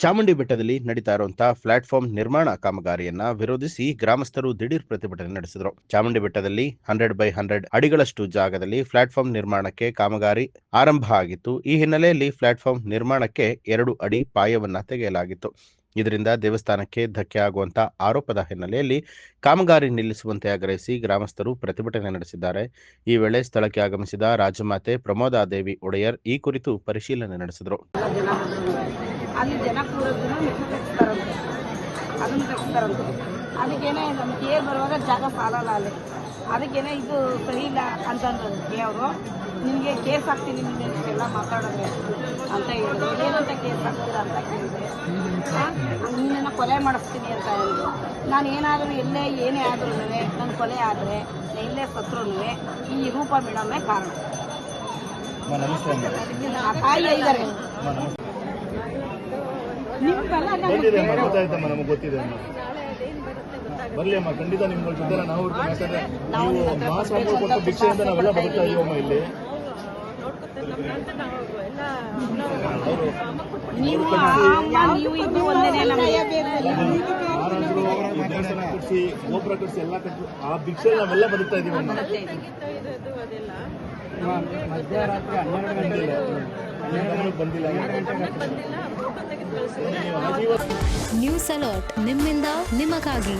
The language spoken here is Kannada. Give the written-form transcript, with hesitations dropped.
ಚಾಮುಂಡಿ ಬೆಟ್ಟದಲ್ಲಿ ನಡೀತಾ ಇರುವಂತಹ ಪ್ಲಾಟ್ಫಾರ್ಮ್ ನಿರ್ಮಾಣ ಕಾಮಗಾರಿಯನ್ನ ವಿರೋಧಿಸಿ ಗ್ರಾಮಸ್ಥರು ದಿಢೀರ್ ಪ್ರತಿಭಟನೆ ನಡೆಸಿದರು. ಚಾಮುಂಡಿ ಬೆಟ್ಟದಲ್ಲಿ 100x100 ಅಡಿಗಳಷ್ಟು ಜಾಗದಲ್ಲಿ ಪ್ಲಾಟ್ಫಾರ್ಮ್ ನಿರ್ಮಾಣಕ್ಕೆ ಕಾಮಗಾರಿ ಆರಂಭ ಆಗಿತ್ತು. ಈ ಹಿನ್ನೆಲೆಯಲ್ಲಿ ಪ್ಲಾಟ್ಫಾರ್ಮ್ ನಿರ್ಮಾಣಕ್ಕೆ 2 ಅಡಿ ಪಾಯವನ್ನ ತೆಗೆಯಲಾಗಿತ್ತು. ಇದರಿಂದ ದೇವಸ್ಥಾನಕ್ಕೆ ಧಕ್ಕೆ ಆಗುವಂತ ಆರೋಪದ ಹಿನ್ನೆಲೆಯಲ್ಲಿ ಕಾಮಗಾರಿ ನಿಲ್ಲಿಸುವಂತೆ ಆಗ್ರಹಿಸಿ ಗ್ರಾಮಸ್ಥರು ಪ್ರತಿಭಟನೆ ನಡೆಸಿದ್ದಾರೆ. ಈ ವೇಳೆ ಸ್ಥಳಕ್ಕೆ ಆಗಮಿಸಿದ ರಾಜಮಾತೆ ಪ್ರಮೋದಾದೇವಿ ಒಡೆಯರ್ ಈ ಕುರಿತು ಪರಿಶೀಲನೆ ನಡೆಸಿದರು. ಅಲ್ಲಿ ಜನ ಕೂರೋದನ್ನ ತೆಗಿಸ್ತಾರಂತೆ, ಅದನ್ನು ತೆಗಿಸ್ತಾರಂತೆ. ಅದಕ್ಕೇನೆ ನಮ್ಗೆ ಬರುವಾಗ ಜಾಗ ಸಾಲಲ್ಲ ಅಲ್ಲಿ. ಅದಕ್ಕೇನೆ ಇದು ಸರಿ ಇಲ್ಲ ಅಂತಂದ್ರೆ ಅವರು ನಿನಗೆ ಕೇಸ್ ಹಾಕ್ತೀನಿ, ನಿನ್ನೆಲ್ಲ ಮಾತಾಡಿದ್ರೆ ಅಂತ ಹೇಳಿದ್ರು. ಏನಂತ ಕೇಸ್ ಹಾಕ್ತೀರಾ ಅಂತ ಕೇಳಿದೆ. ನಿನ್ನನ್ನು ಕೊಲೆ ಮಾಡಿಸ್ತೀನಿ ಅಂತ ಹೇಳಿದ್ರು. ನಾನು ಏನಾದರೂ ಏನೇ ಆದ್ರೂ ನನ್ನ ಕೊಲೆ ಆದರೆ ಎಲ್ಲೇ ಸತ್ರೂ ಈ ರೂಪ ಮೇಡಮೇ ಕಾರಣ. ತಾಯಿ ಇದ್ದಾರೆ. ಗೊತ್ತಾಯ್ತಮ್ಮ, ನಮಗೆ ಗೊತ್ತಿದೆ. ಬರ್ಲಿ ಅಮ್ಮ, ಖಂಡಿತ ನಿಮ್ಗಳ ಜೊತೆ ನಾವು ಕೊಟ್ಟು ಭಿಕ್ಷೆಯಿಂದ ನಾವೆಲ್ಲ ಬದುಕ್ತಾ ಇದೀವಮ್ಮ ಇಲ್ಲಿ. ಕಟ್ಟಿಸಿ ಗೋಪುರ ಕಟ್ಟಿಸಿ ಎಲ್ಲ ಕಟ್ಟಿ ಆ ಭಿಕ್ಷೆ ನಾವೆಲ್ಲ ಬದುಕ್ತಾ ಇದೀವಮ್ಮ. ಮಧ್ಯರಾತ್ರಿ 12 ಬಂದಿಲ್ಲ. ನ್ಯೂಸ್ ಅಲರ್ಟ್ ನಿಮ್ಮಿಂದ ನಿಮಗಾಗಿ.